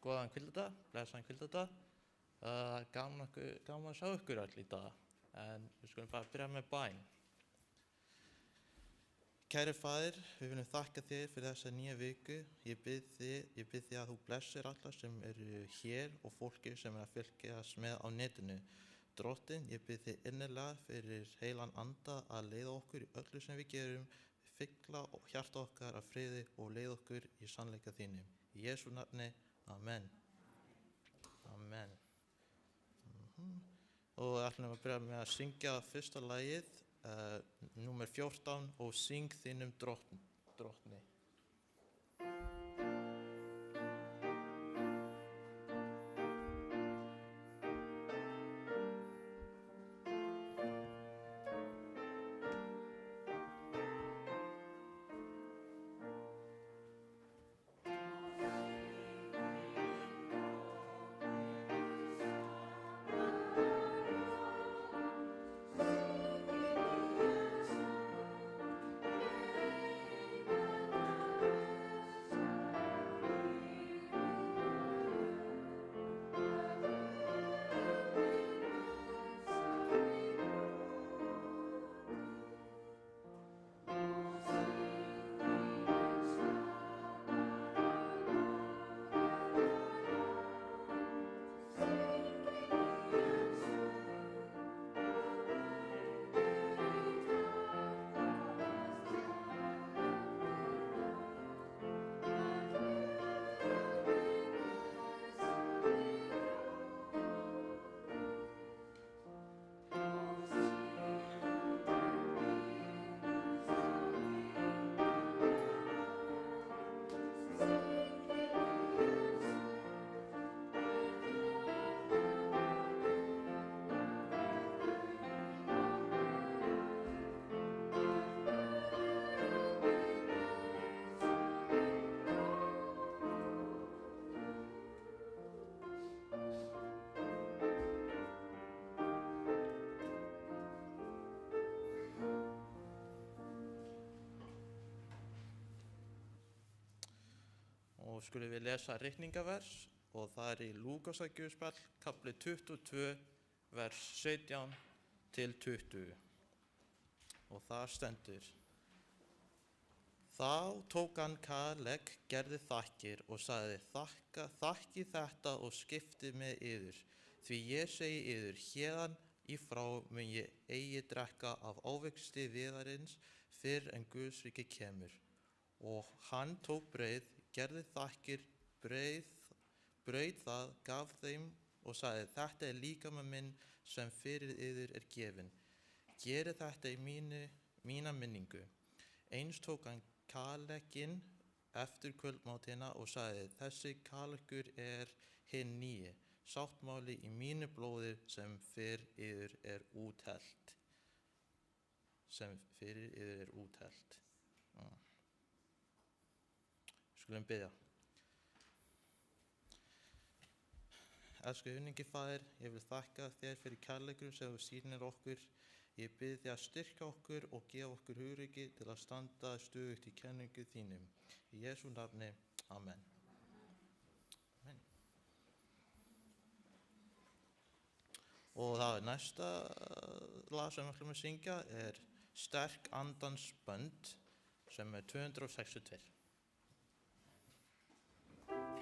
Góðan kvildadag, blessaðan kvildadag. Gaman að sjá ykkur öll í dag, en við skulum bara byrja með bæn. Kæri Faðir, við viljum þakka þér fyrir þessa nýja viku. Ég bið þig að þú blessir alla sem eru hér og fólki sem að fylgjast með á netinu. Drottinn, ég bið þig innilega fyrir heilan anda að leiða okkur í öllu sem við gerum, fylla hjarta okkar af friði og leiða okkur í sannleika þínum. Í Jesú nafni, amen. Amen. Og ætlum að byrja með að syngja fyrsta lagið, númer 14, og syng þínum drottni. Og skulum við lesa ritningavers, og það í Lúkasarguðspjall, kafli 22, vers 17 til 20. Og það stendur: Þá tók hann kaleg, gerði þakkir og sagði: þakki þetta og skipti með yður, því ég segi yður, héðan í frá mun ég eigi drekka af ávexti viðarins fyrr en Guðs ríki kemur. Og hann tók brauð, gerði þakkir, braut það, gaf þeim og sagði: þetta líkami minn sem fyrir yður gefinn. Gerið þetta í mína minningu. Eins tók hann kaleginn eftir kvöldmáltíðina og sagði: þessi kalegur hinn nýi sáttmáli í mínu blóði sem fyrir yður úthellt. Skulum biðja. Elsku himningi Faðir, ég vil þakka þér fyrir kærleikurinn sem þú sýnir okkur. Ég bið þig að styrkja okkur og gefa okkur hugrekki til að standa stöðugt í kenningu þínum. Í Jesú nafni, amen. Amen. Og það næsta lag sem við ætlum að syngja Sterk andans bönd, sem 262. Yes.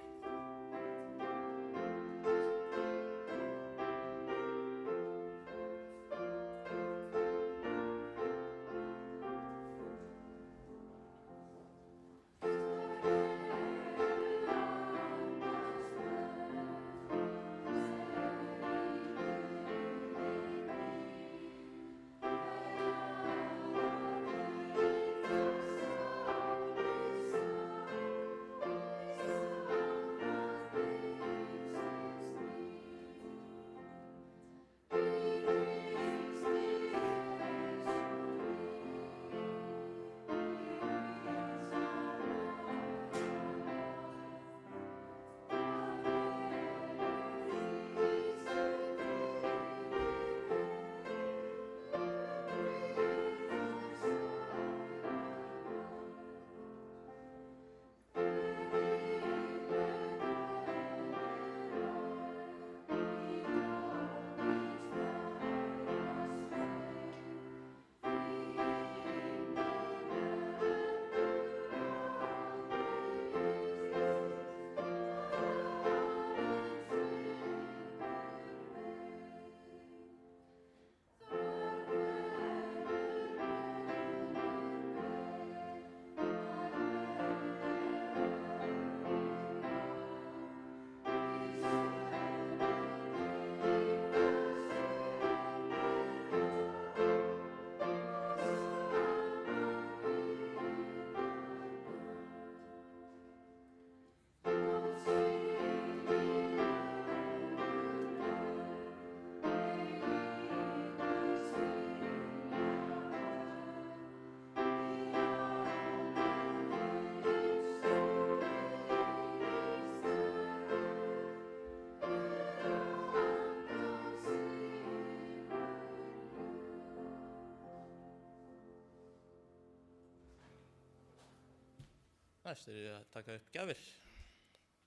Næst ég að taka upp gjafir.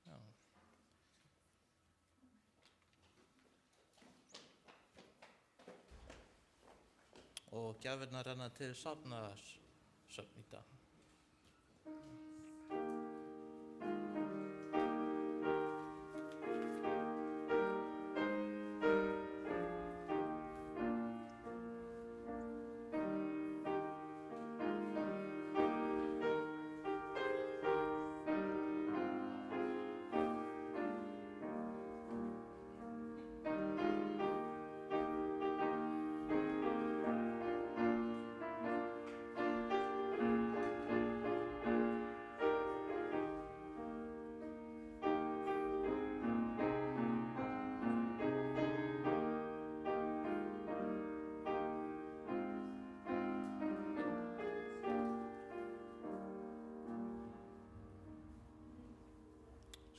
Já. Og gjafirnar renna til safnaðarsöfn í dag.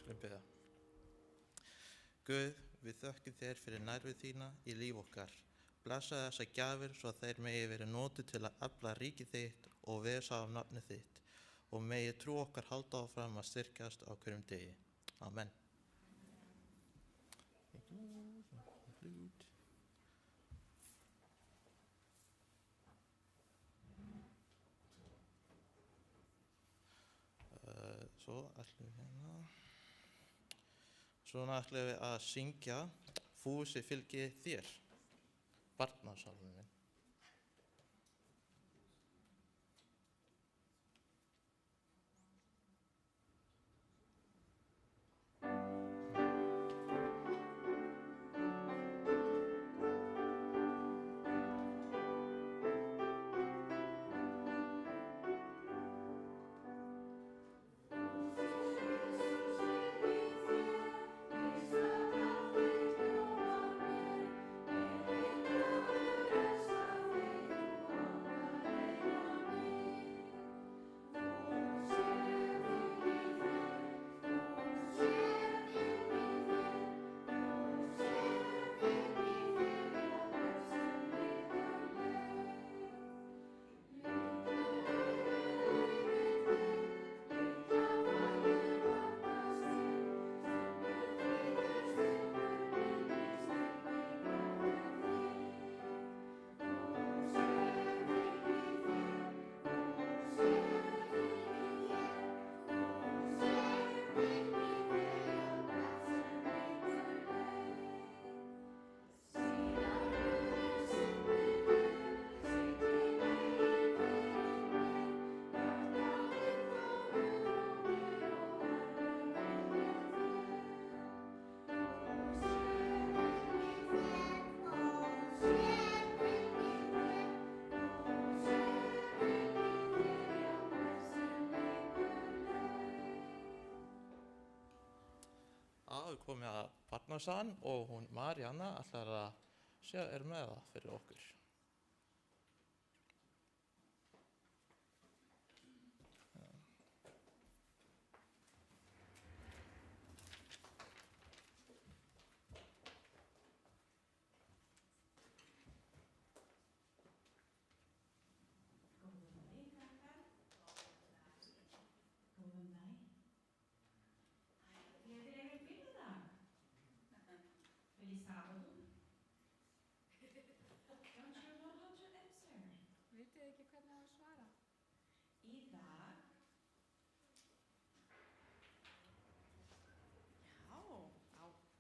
Skulum biðja. Guð, við þökkum þér fyrir nærveru þína í líf okkar. Blessa þessar gjafir svo að þeir megi verið notuð til að efla ríki þitt og vesa af nafni þitt og megi trú okkar halda áfram að styrkjast á hverjum degi. Amen. Svona ætlum við að syngja Fúsi fylgi þér, barnasalminn. Við komum að barnasagan og hún Marianna ætlar að með það fyrir okkur.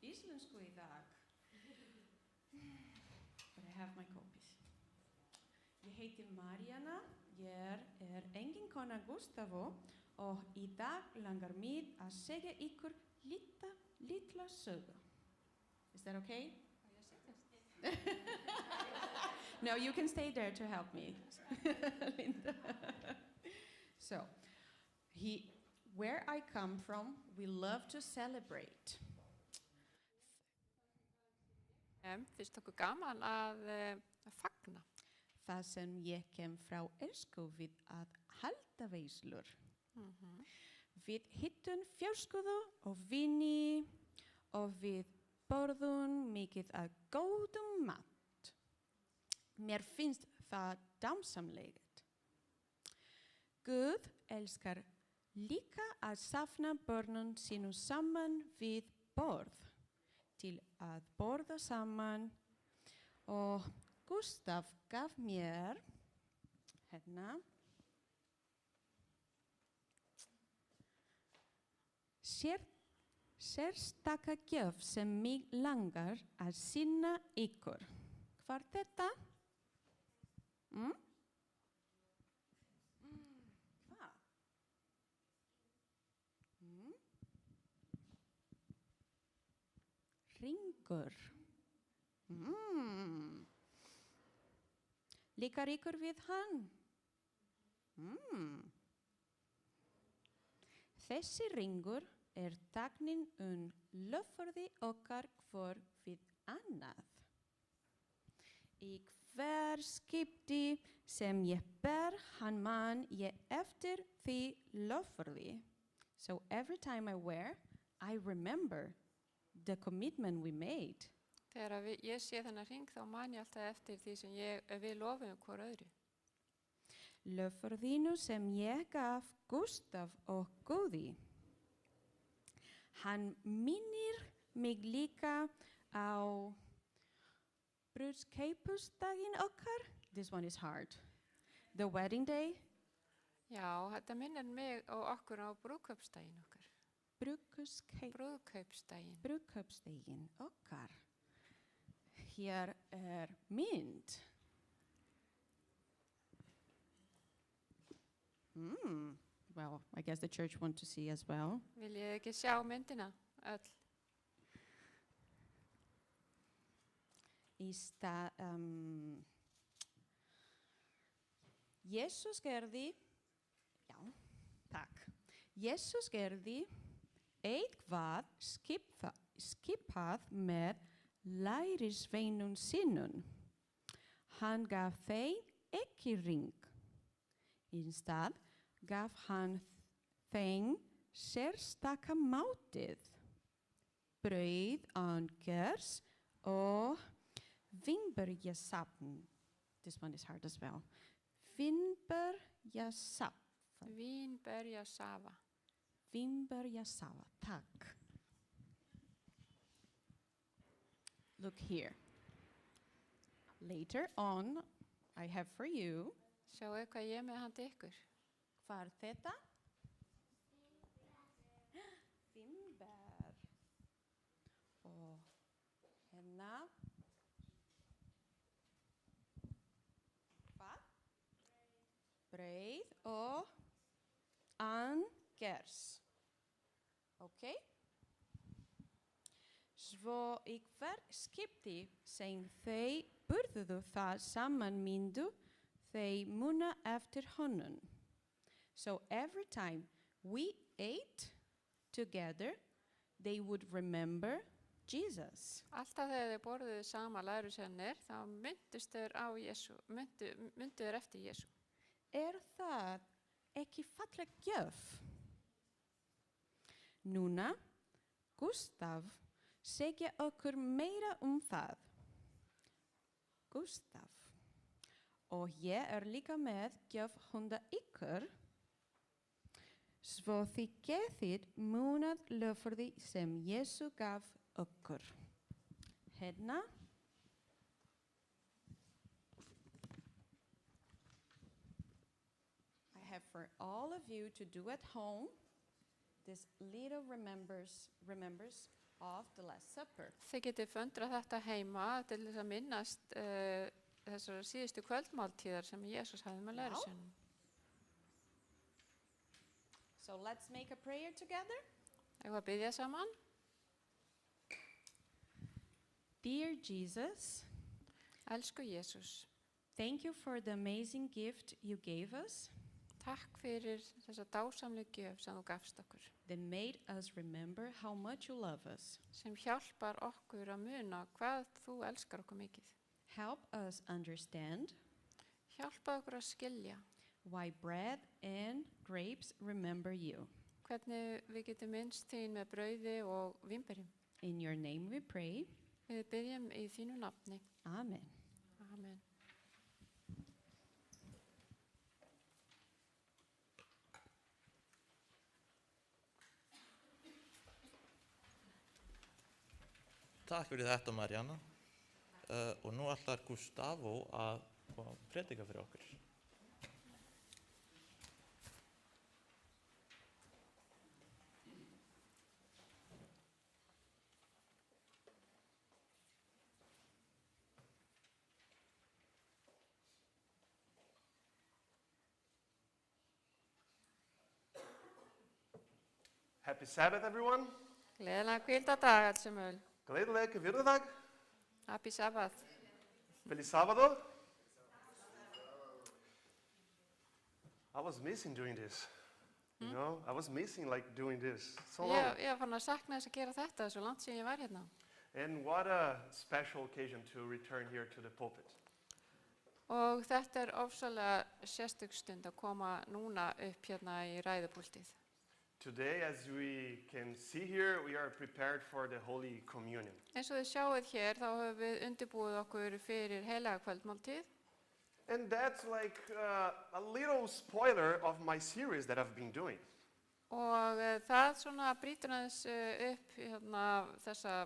Íslensku í dag. But I have my copies. Ég heiti Marianna, ég eiginkona Gustavo og í dag langar mig að segja ykkur litla sögu. Is that okay? No, you can stay there to help me. Linda. So, where I come from, we love to celebrate. Finnst okkur gaman að fagna. Það sem ég kem frá við að halda veislur. Við hittum fjölskyldu og vini og við borðum mikið af góðum mat. Mér finnst það dásamlegt. Guð elskar líka að safna börnum sínum saman við borð til að borða saman og Gustaf gaf mér hérna sérstaka gjöf sem mig langar að sýna ykkur. Hvað þetta? Hvað? Ringur. Líkar ykkur við hann? Þessi ringur táknin loforði okkar hvor við annað. Í hver skipti sem ég ber hann man ég eftir því loforði. So every time I wear, I remember the commitment we made. Þegar ég sé þennan hring þá man ég alltaf eftir því sem við lofum hvor öðru. Loforðinu sem ég gaf Gustaf og Guði. Hann minnir mig líka á brúðkaupsdaginn okkar. This one is hard. The wedding day. Já, þetta minnir mig og okkur á brúðkaupsdaginn okkar. Brúðkaupsdaginn okkar. Hér mynd. Well, I guess the church wants to see as well. Vil ég ekki sjá myndina öll? Í stað, Jesus gerði, já, takk. Jesus gerði eitthvað skipað með lærisveinum sínum. Hann gaf þeim ekki ring. Í stað gaf hann þeim sérstaka máltíð, brauð án gers og vínberjasafn. This one is hard as well. Vínberjasafa, takk. Look here. Later on, I have for you. Sjáu hvað ég með handa ykkur. Hvað þetta? Vínber. Og hérna. Hvað? Brauð og angers. Ok? Svo í hver skipti sem þau burðuðu það saman myndu þau muna eftir honum. So every time we ate together, they would remember Jesus. Alltaf þegar þau borðuðu sama lærisveinir, þá myndust þeir á Jesú, myndu þeir eftir Jesú. Það ekki falleg gjöf? Núna, Gustaf segja okkur meira það. Gustaf. Og ég líka með gjöf handa ykkur. Svo þið getið munað loforði sem Jesú gaf okkur. Hérna. I have for all of you to do at home this little remembers of the Last Supper. Þið getið fundrað þetta heima til þess að minnast þessar síðustu kvöldmáltíðar sem Jesús hafði með lærisveinum. So let's make a prayer together. Eigum við að biðja saman? Dear Jesus, Elsku Jesús, thank you for the amazing gift you gave us. Takk fyrir þessa dásamlegu gjöf sem þú gafst okkur. That made us remember how much you love us. Sem hjálpar okkur að muna hvað þú elskar okkur mikið. Help us understand. Hjálpa okkur að skilja. Why bread and grapes remember you. Hvernig við getum minnst þín með brauði og vínberjum. In your name we pray. Við biðjum í þínu nafni. Amen. Amen. Takk fyrir þetta, Mariana. Og nú ætlar Gustavo að predika fyrir okkur. Happy Sabbath, everyone. Gleðilega hvíldardag allsumul. Gleðilega virðudag. Happy Sabbath. Feliz sábado. I was missing doing this. You know, I was missing like doing this so long. Ég var fann að sakna þess að gera þetta svo langt sem ég var hérna. And what a special occasion to return here to the pulpit. Og þetta ofsalega sérstök stund að koma núna upp hérna í ræðupúltið. Today, as we can see here, we are prepared for the Holy Communion. Eins og þið sjáið hér þá höfum við undirbúið okkur fyrir heilaga kvöldmáltíð. And that's like a little spoiler of my series that I've been doing. Og það svona brýtur aðeins upp hérna, þessa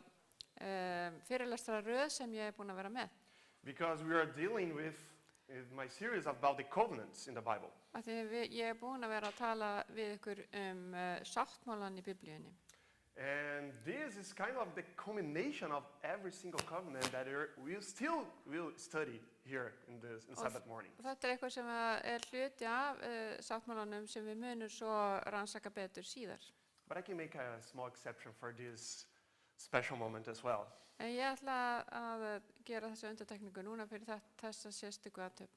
fyrirlestra röð sem ég búin að vera með. Because we are dealing with my series about the covenants in the Bible. Af því ég búin að vera að tala við ykkur sáttmálan í Biblíunni. And this is kind of the culmination of every single covenant that we still will study here in Sabbath morning. Þetta eitthvað sem hluti af sáttmálanum sem við munum svo rannsaka betur síðar. But I can make a small exception for this special moment as well. En ég ætla að gera þessa undantekningu núna fyrir þessa sérstöku athöfn.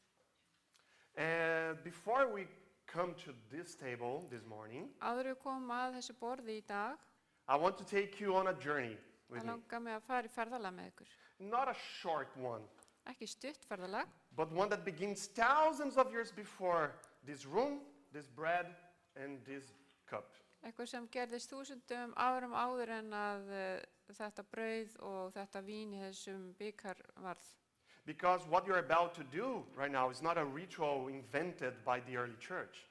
And before we come to this table this morning, Áður við komum að þessu borði í dag, I want to take you on a journey with það me. langar mig að fara í ferðalag með ykkur. Not a short one, Ekki stutt ferðalag, but one that begins thousands of years before this room, this bread, and this cup. eitthvað sem gerðist þúsundum árum áður en að þetta brauð og þetta vín í þessum bikar varð. Because what you're about to do right now is not a ritual invented by the early church.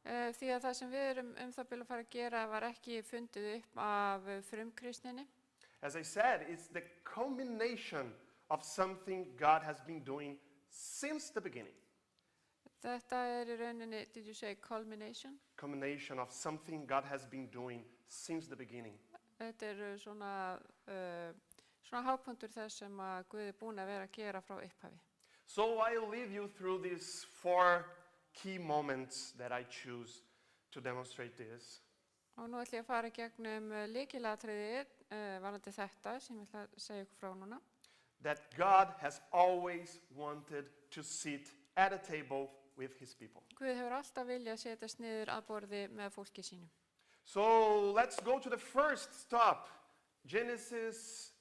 Því að það sem við erum það byrja að fara að gera var ekki fundið upp af frumkristninni. As I said, it's the culmination of something God has been doing since the beginning. Þetta í rauninni, did you say culmination? Culmination of something God has been doing since the beginning. Þetta svona hápunktur þess sem að Guð búinn að vera að gera frá upphafi. So I'll lead you through these 4 key moments that I choose to demonstrate this. Og nú ætlum ég að fara gegnum lykilatriði varðandi þetta sem ég ætla að segja ykkur frá núna. That God has always wanted to sit at a table with his people. Guð hefur alltaf viljað setjast niður að borði með fólki sínum. So let's go to the first stop, Genesis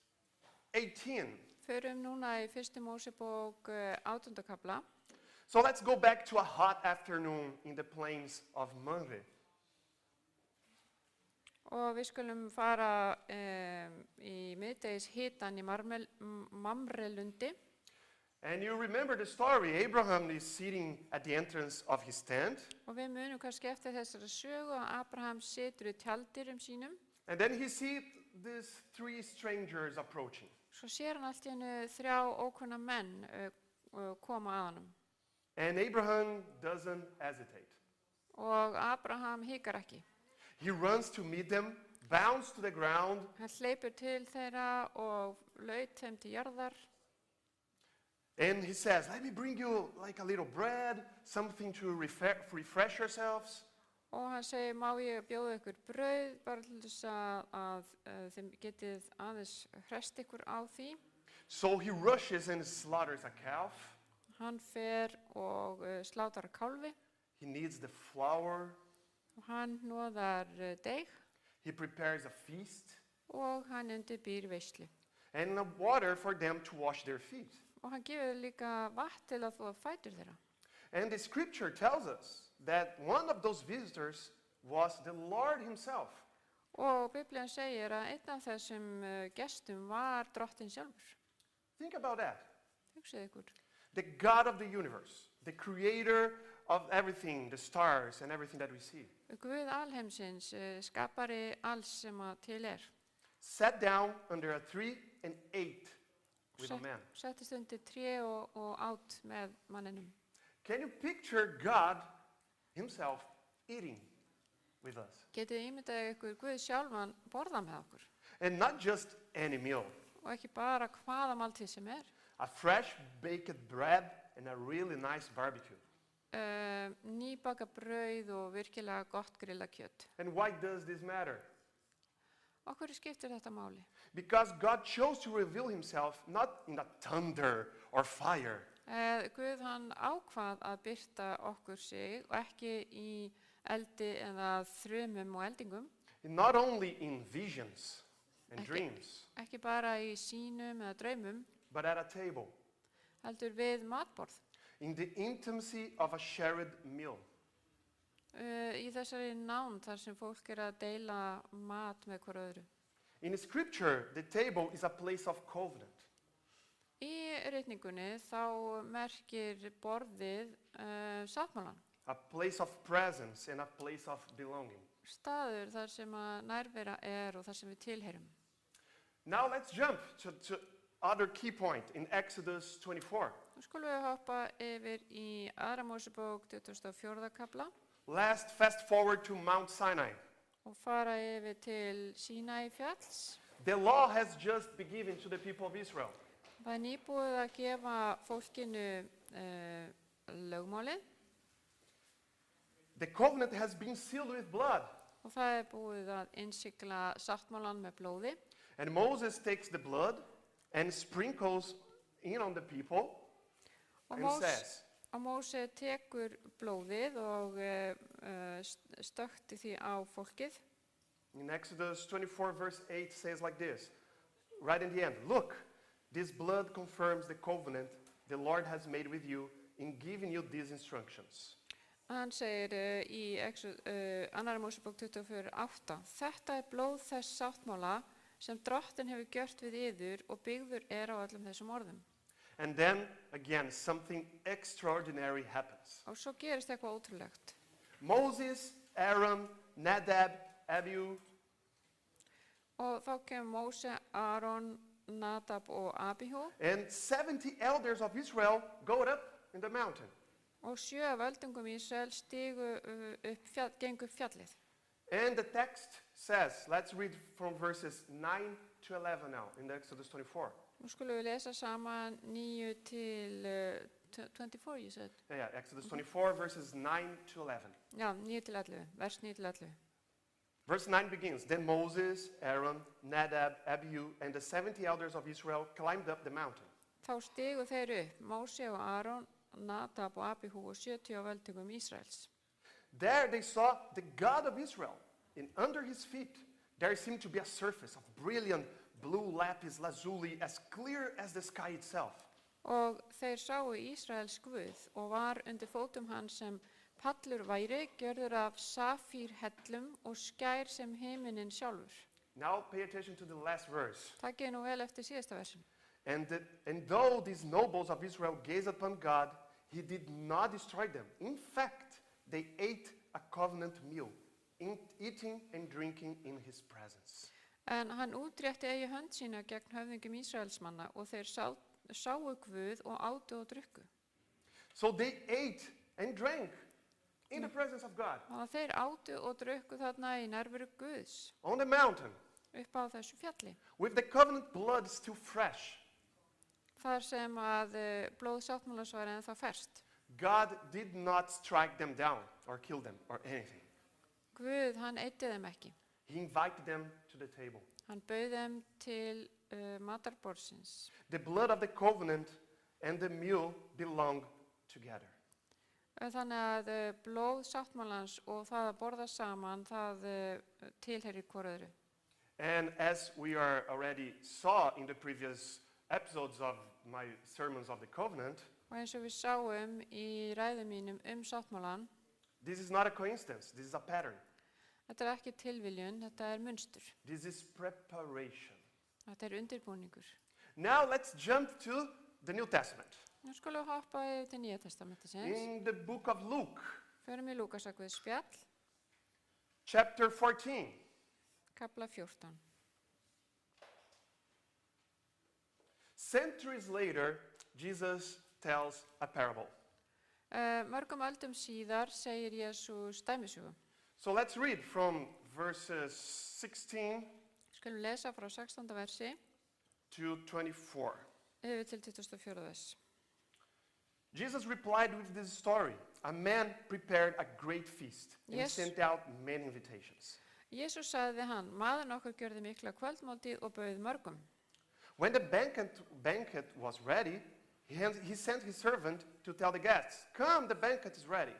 18. Förum núna í fyrstu Mósebók 18. kafla. So let's go back to a hot afternoon in the plains of Mamre. Og við skulum fara í miðdegis hitan í Mamrelundi. And you remember the story, Abraham is sitting at the entrance of his tent. Og við munum kannski eftir þessari sögu að Abraham situr í tjaldirum sínum. And then he sees these 3 strangers approaching. Svo sér hann allt í einu 3 ókunna menn koma að honum. And Abraham doesn't hesitate. Og Abraham hikar ekki. He runs to meet them, bounds to the ground, Hann hleypur til þeirra og laut þeim til jarðar. and he says, let me bring you like a little bread, something to refresh yourselves. Og hann segir, má ég bjóða ykkur brauð, bara til þess að þið getið aðeins hrest ykkur á því. So he rushes and slaughters a calf. Hann fer og slátar kálfi He needs the flour. og hann hnoðar deig He prepares a feast og hann undirbýr veislu. and water for them to wash their feet. Og hann gefur líka vatn til að þvo fætur þeirra. And the scripture tells us that one of those visitors was the Lord himself. Og Biblían segir að einn af þessum gestum var drottinn sjálfur. Think about that. Hugsið ykkur. The God of the universe, the creator of everything, the stars and everything that we see, Guð alheimsins, skapari alls sem að til sat down under a tree and ate with a man. Settist undir tré og át með manninum. Can you picture God himself eating with us? Getið ímyndað ykkur Guð sjálfan borða með okkur. And not just any meal. Og ekki bara hvaða máltíð sem A fresh baked bread and a really nice barbecue. Nýbaka brauð og virkilega gott grillað kjöt. And why does this matter? Okkur skiptir þetta máli. Because God chose to reveal himself not in a thunder or fire, Guð hann ákvað að birta okkur sig og ekki í eldi eða þrumum og eldingum. not only in visions and dreams, Ekki bara í sýnum eða draumum, but at a table, heldur við matborð. in the intimacy of a shared meal. Í þessari nánd þar sem fólk að deila mat með hver öðru. In Scripture, the table is a place of covenant. Í ritningunni þá merkir borðið sáttmálan. A place of presence and a place of belonging. Staður þar sem að nærvera og þar sem við tilheyrum. Now let's jump to other key point in Exodus 24. Nú skulum við hoppa yfir í 2. Mósebók 24. kapla Let's fast forward to Mount Sinai. og fara yfir til Sínai fjalls. The law has just been given to the people of Israel. Það nýbúið að gefa fólkinu lögmálið The covenant has been sealed with blood. og það búið að innsigla sáttmálan með blóði. And Moses takes the blood and sprinkles in on the people Og and says, Móse tekur blóðið og stökti því á fólkið. in Exodus 24 verse 8 says like this, right in the end, look, this blood confirms the covenant the Lord has made with you in giving you these instructions. Hann segir í 2. Mósebók 24:8 Þetta blóð þess sáttmála sem Drottinn hefur gjört við yður og byggður á öllum þessum orðum. And then, again, something extraordinary happens. Og svo gerist eitthvað ótrúlegt. Moses, Aaron, Nadab, Abihu, Og þá kemur Móse, Aron, Nadab og Abihu and 70 elders of Israel go up in the mountain. og 7 af öldungum Ísrael gengu upp fjallið. And the text says, let's read from verses 9 to 11 now in Exodus 24. Nú skulum við lesa saman 9 til 24, you said. Yeah, Exodus 24, verses 9 to 11. Já, 9 til 11, vers 9 til 11. Verse 9 begins, then Moses, Aaron, Nadab, Abihu, and the 70 elders of Israel climbed up the mountain. Þá stigu þeir upp, Móse og Aron, Nadab og Abihu og 70 af öldungum Ísraels. There they saw the God of Israel, and under his feet there seemed to be a surface of brilliant blue lapis lazuli as clear as the sky itself. Og þeir sáu Ísraels Guð og var undir fótum hans sem pallur væri, gjörður af safírhellum og skær sem himinin sjálfur. Now pay attention to the last verse. Takkið nú vel eftir síðasta versin. And though these nobles of Israel gazed upon God, he did not destroy them. In fact, they ate a covenant meal, eating and drinking in his presence. En hann útrétti eigi hönd sína gegn höfðingum Ísraelsmanna og þeir sáu Guð og átu og drukku. So they ate and drank in the presence of God, Og þeir átu og drukku þarna í nærveru Guðs on the mountain, upp á þessu fjalli. with the covenant blood still fresh. Þar sem að blóð sáttmálans var ennþá ferskt. God did not strike them down or kill them or anything. Guð, hann eyddi þeim ekki. He invited them to the table. Hann bauð þeim til matarborðsins. The blood of the covenant and the meal belong together. Þannig að blóð sáttmálans og það að borða saman, það tilheyrir hvor öðru. And as we are already saw in the previous episodes of my sermons of the covenant, Og eins og við sáum í ræðum mínum sáttmálan, this is not a coincidence, this is a pattern. þetta ekki tilviljun, þetta munstur. This is preparation. Þetta undirbúningur. Now let's jump to the New Testament. Nú skulum við hoppa yfir til Nýja testamentisins. In the book of Luke, Förum í Lúkasarguðs spjall, chapter 14. kapla 14. Centuries later, Jesus tells a parable. Mörgum öldum síðar segir Jésús dæmisögu. So let's read from verses 16 Skulum lesa frá 16. versi to 24. yfir til 24. vers. Jesus replied with this story. A man prepared a great feast and Yes. sent out many invitations. Jésús sagði við hann, maður nokkur gjörði mikla kvöldmáltíð og bauð mörgum. When the banquet was ready, he sent his servant to tell the guests, "Come, the banquet is ready."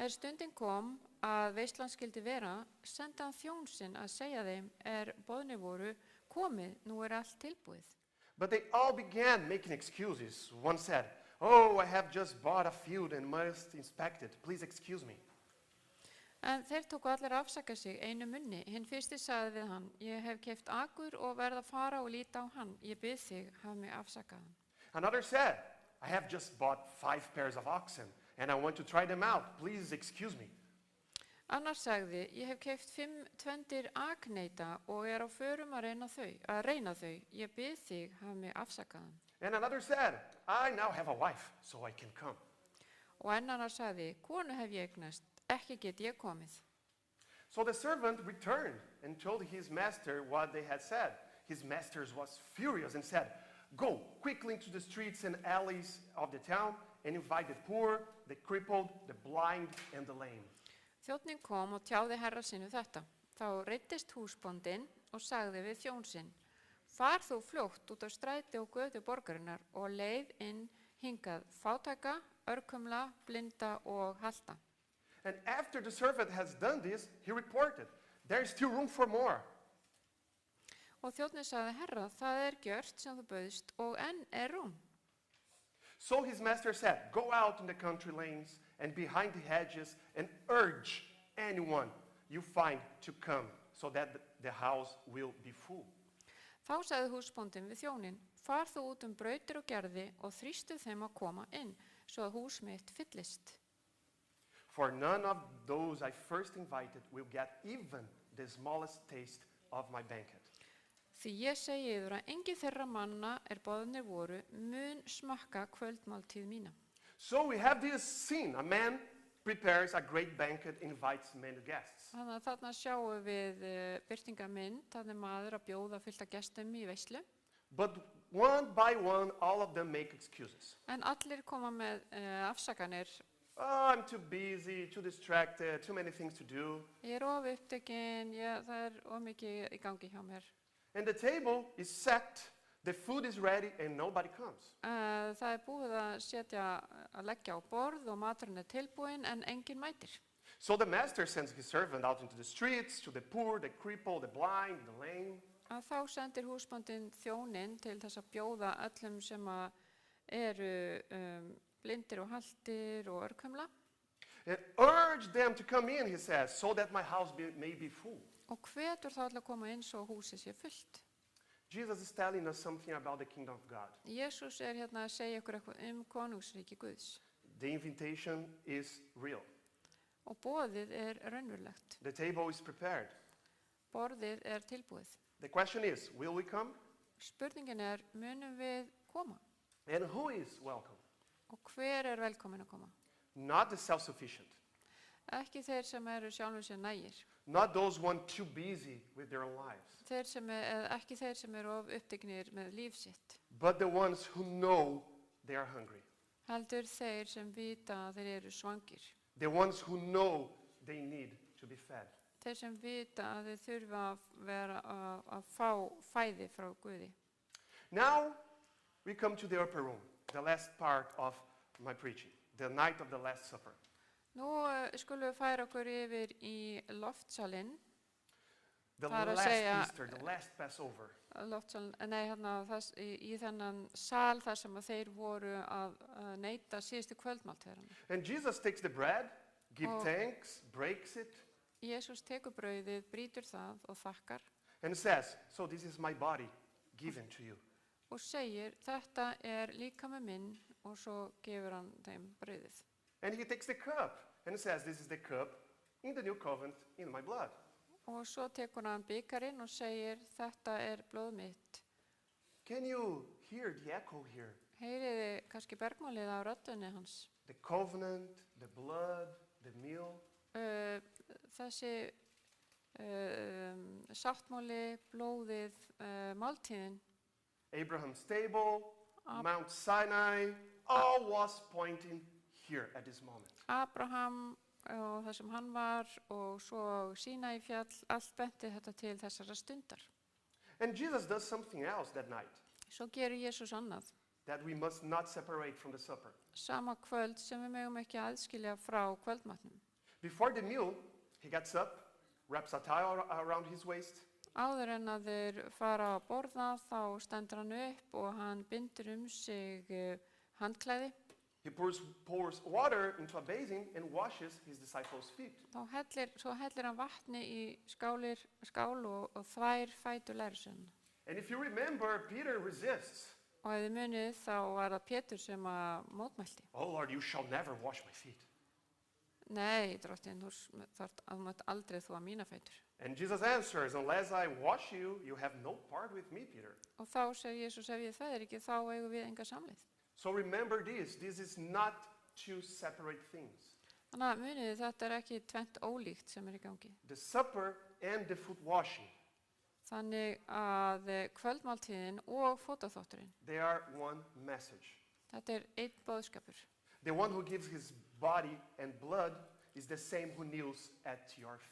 Stundin kom að veislan skildi vera, sendi hann þjón sinn að segja þeim boðnir voru, komið, nú allt tilbúið. But they all began making excuses. One said, "Oh, I have just bought a field and must inspect it. Please excuse me." En þeir tóku allir að afsaka sig einu munni. Hinn fyrsti sagði við hann, ég hef keypt akur og verð að fara og líta á hann. Ég bið þig, haf mig afsakaðan. Another said, "I have just bought 5 pairs of oxen and I want to try them out. Please excuse me." Annar sagði, ég hef keypt 5 tvendir akneita og á förum að reyna þau. Ég bið þig, haf mig afsakaðan. And another said, "I now have a wife, so I can come." Og annar sagði, konu hef ég eignast, ekki get ég komið. So the servant returned and told his master what they had said. His master was furious and said, "Go quickly into the streets and alleys of the town and invite the poor, the crippled, the blind, and the lame." Þjónninn kom og tjáði herra sinu þetta. Þá reiddist húsbóndinn og sagði við þjón sinn, far þú fljótt út á stræti og götu borgarinnar og leið inn hingað fátæka, örkumla, blinda og halta. And after the servant has done this, he reported, "There is still room for more." Og þjónninn sagði, herra, það gjört sem þú bauðst og enn rúm. So his master said, "Go out in the country lanes and behind the hedges and urge anyone you find to come so that the house will be full." Þá sagði húsbóndinn við þjóninn, far þú út brautir og gerði og þrýstu þeim að koma inn, svo að hús mitt fyllist. For none of those I first invited will get even the smallest taste of my banquet. Því ég segi yður að engin þeirra manna boðnir voru mun smakka kvöldmáltíð mína. So we have this scene. A man prepares a great banquet, invites many guests. Þannig að þarna sjáum við birtingamynd, þannig maður að bjóða fullt af gestum í veislu. But one by one, all of them make excuses. En allir koma með afsakanir. "Oh, I'm too busy, too distracted, too many things to do." Ég of upptekinn, það of mikið í gangi hjá mér. And the table is set, the food is ready, and nobody comes. Það búið að leggja á borð og maturinn tilbúinn en enginn mætir. So the master sends his servant out into the streets, to the poor, the crippled, the blind, the lame. Að þá sendir húsbóndinn þjóninn til þess að bjóða öllum sem blindir og haltir og örkumla. And urge them to come in, he says, so that my house may be full. Og hvetur þá allir að koma inn svo húsið sé fullt. Jesus is telling us something about the kingdom of God. Jésús hérna að segja ykkur eitthvað konungsríki Guðs. The invitation is real. Og boðið raunverulegt. The table is prepared. Borðið tilbúið. The question is, will we come? Spurningin munum við koma? And who is welcome? Og hver velkominn að koma? Not the self-sufficient. Ekki þeir sem sjálfum sér nægir. Not those one too busy with their own lives. Ekki þeir sem of uppteknir með líf sitt. But the ones who know they are hungry. Heldur þeir sem vita að þeir svangir. The ones who know they need to be fed. Þeir sem vita að þeir þurfa að fá fæði frá Guði. Now we come to the upper room, the last part of my preaching, the night of the Last Supper. Nú skulum við færa okkur yfir í loftsalinn. The Það að last segja- Easter, the last Passover. Í þennan sal þar sem að þeir voru að neita síðustu kvöldmáltíðina. And Jesus takes the bread, gives Oh. thanks, breaks it, Jésús tekur brauðið, brýtur það og þakkar and says, "So this is my body given to you." og segir, þetta líkami minn, og svo gefur hann þeim brauðið. And he takes the cup and says, "This is the cup in the new covenant in my blood." Og svo tekur hann bikarinn og segir, þetta blóð mitt. Can you hear the echo here? Heyriði kannski bergmálið á röddunni hans. The covenant, the blood, the meal. Þessi sáttmáli, blóðið, máltíðin, Abraham's table, Mount Sinai, all was pointing here at this moment. Abraham og það sem hann var og svo Sínaífjall, allt benti þetta til þessara stundar. And Jesus does something else that night Svo gerir Jesús annað. that we must not separate from the supper. Sama kvöld sem við megum ekki aðskilja frá kvöldmatnum. Before the meal, he gets up, wraps a towel around his waist, Áður en að þeir fara að borða þá stendur hann upp og hann bindur sig handklæði. he pours water into a basin and washes his disciples' feet. Svo hellir hann vatni í skál og þvær fætur lærisveinanna. And if you remember, Peter resists. Og ef þið munið þá var það Pétur sem að mótmælti. Oh Lord, you shall never wash my feet. Nei, drottinn, þú mátt aldrei þvo mína fætur. And Jesus answers, unless I wash you, you have no part with me, Peter. Og þá segir Jesús, ef ég það ekki, þá eigum við enga samleið. So remember this is not two separate things. Þannig að munið þið, þetta ekki tvennt ólíkt sem í gangi. The supper and the foot washing, Þannig að kvöldmáltíðin og fótaþvotturinn, they are one message. þetta einn boðskapur. The one who gives his body and blood is the same who kneels at your feet.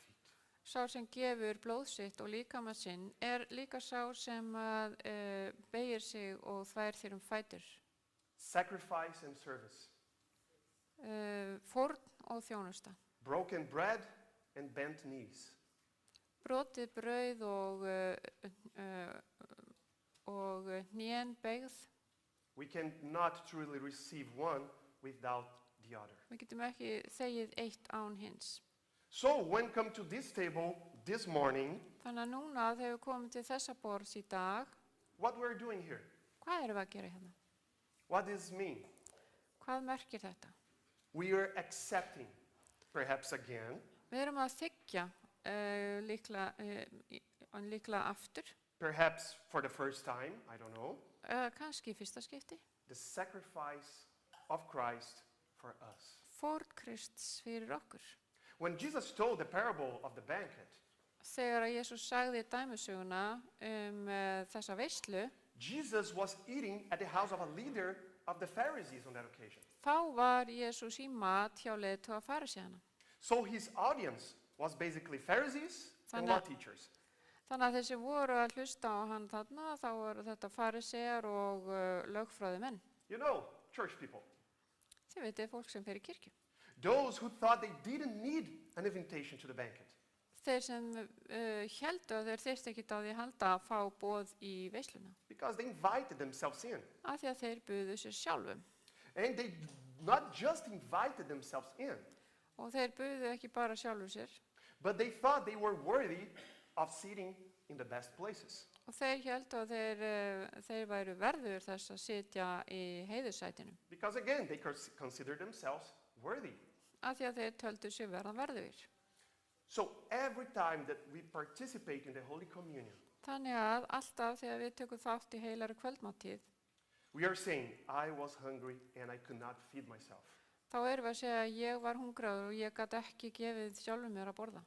Sá sem gefur blóð sitt og líkama sinn líka sá sem beygir sig og þvær þér fætur. Sacrifice and service. Fórn og þjónusta. Broken bread and bent knees. Brotið brauð og hnén beygð. We cannot truly receive one without the other. Við getum ekki þegið eitt án hins. So when come to this table this morning, Þannig að núna þegar við komum til þessa borðs í dag, what we're doing here? hvað erum við að gera hérna? What does this mean? Hvað merkir þetta? We are accepting, perhaps again, Við erum að þiggja líklega aftur, perhaps for the first time, I don't know, kannski í fyrsta skipti, the sacrifice of Christ for us. fórn Krists fyrir okkur. When Jesus told the parable of the banquet, Þegar að Jesús sagði dæmisöguna þessa veislu, Jesus was eating at the house of a leader of the Pharisees on that occasion. þá var Jesús í mat hjá leiðtoga farisæana. So his audience was basically Pharisees and law teachers. Þannig að þeir sem voru að hlusta á hann þarna, þá voru þetta farisæjar og lögfræðimenn. You know, church people. Þið veitir fólk sem fer í kirkju. Those who thought they didn't need an invitation to the banquet. Þeir sem héldu að þeir þyrftu ekkert á því að halda að fá boð í veisluna. Because they invited themselves in. Af því að þeir buðu sér sjálfum. And they not just invited themselves in, Og þeir buðu ekki bara sjálfum sér, but they thought they were worthy of sitting in the best places. og þeir héldu að þeir væru verður þess að sitja í heiðursætinu. Because again, they considered themselves worthy. Af því að þeir töldu sér verða verður. So every time that we participate in the Holy Communion, Þannig að alltaf þegar við tökum þátt í heilari kvöldmáltíð, we are saying, I was hungry and I could not feed myself. þá erum við að segja að ég var hungraður og ég gat ekki gefið sjálfum mér að borða.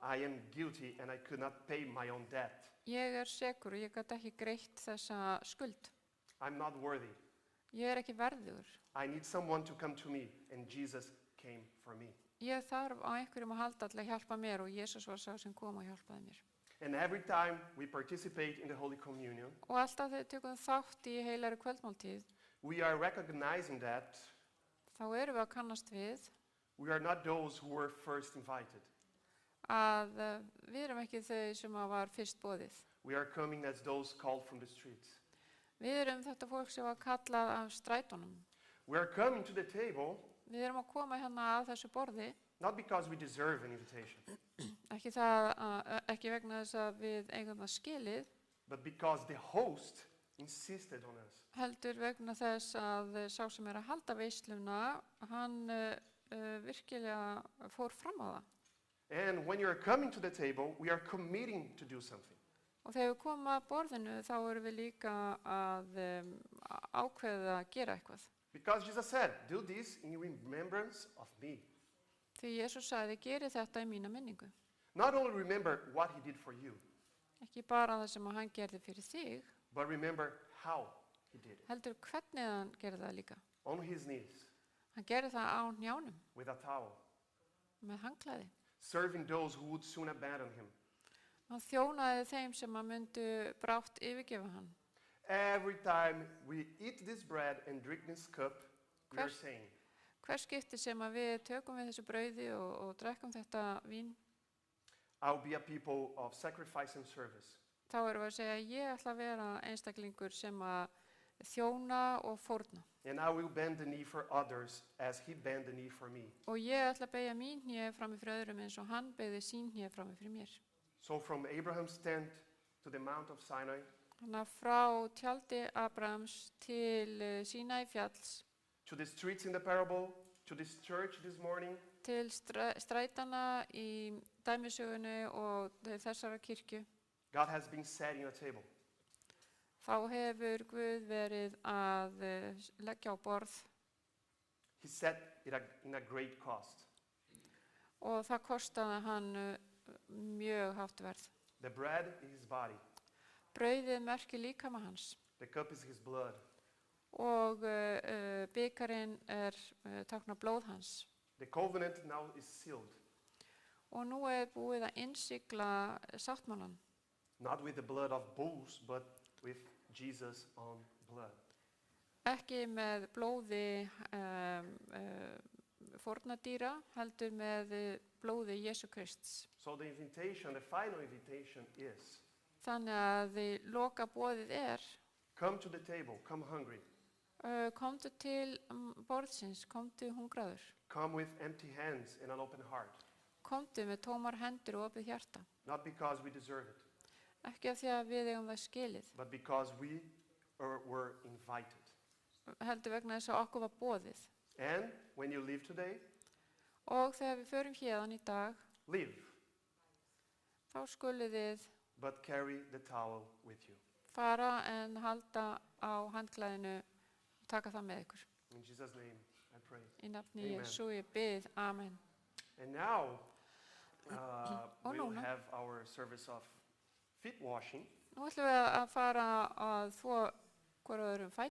I am guilty and I could not pay my own debt. Ég sekur og ég gat ekki greitt þessa skuld. I'm not worthy. Ég ekki verður. I need someone to come to me, and Jesus came for me. Ég þarf á einhverjum að halda til að hjálpa mér og Jesús var sá sem kom og hjálpaði mér. And every time we participate in the Holy Communion, Og alltaf þegar við tökum þátt í heilari kvöldmáltíð, we are recognizing that þá erum við að kannast við we are not those who were first invited. að við erum ekki þau sem var fyrst boðið. We are coming as those called from the streets. Við erum þetta fólk sem var kallað af strætónum. We are coming to the table Við erum að koma hérna að þessu borði, not because we deserve an invitation, ekki vegna þess að við eigum það skilið, but because the host insisted on us. heldur vegna þess að sá sem að halda veisluna, hann virkilega fór fram á það. And when you're coming to the table, we are committing to do something. Og þegar við komum að borðinu þá erum við líka að ákveða að gera eitthvað. Because Jesus said, do this in remembrance of me. Því Jesús sagði, geri þetta í mína minningu. Not only remember what he did for you, Ekki bara það sem hann gerði fyrir þig, but remember how he did it. heldur hvernig hann gerði það líka. On his knees, Hann gerði það á hnjánum with a towel, með handklæði. serving those who would soon abandon him. Hann þjónaði þeim sem að myndu brátt yfirgefa hann. Every time we eat this bread and drink this cup, we are Hvers- saying, Hver skipti sem að við tökum við þessu brauði og drekkum þetta vín, I'll be a people of sacrifice and service. þá erum við að segja, ég ætla að vera einstaklingur sem að þjóna og fórna. And I will bend the knee for others as he bent the knee for me. Og ég ætla að beygja mín hné frammi fyrir öðrum eins og hann beygði sín hné frammi fyrir mér. So from Abraham's tent to the Mount of Sinai, Þannig að frá tjaldi Abrahams til Sínai fjalls, to the streets in the parable, to this church this morning, til strætana í dæmisögunni og til þessara kirkju, God has been setting a table. þá hefur Guð verið að leggja á borð He set it in a great cost. og það kostaði hann mjög hátt verð. The bread is his body. Brauðið merkir líkama hans The cup is his blood. og byggarinn táknar blóð hans. The covenant now is sealed, Og nú búið að innsigla sáttmálan, not with the blood of bulls, but with Jesus' own blood. ekki með blóði fórnadýra, heldur með blóði Jésu Krists. So the invitation, the final invitation is, Þannig að því loka boðið come to the table, come hungry. Komdu til borðsins, komdu hungraður. Come with empty hands and an open heart. Komdu með tómar hendur og opið hjarta. Not because we deserve it, Ekki af því að við eigum það skilið, but because we were invited. heldur vegna þess að okkur var boðið. And when you leave today, Og þegar við förum héðan í dag, leave, þá skuluð þið but carry the towel with you. fara en halda á handklæðinu og taka það með ykkur. In Jesus' name, I pray. Í nafni Amen. Jesú ég bið, amen. And now, Og we'll núna. have our service of feet washing. Nú ætlum við að fara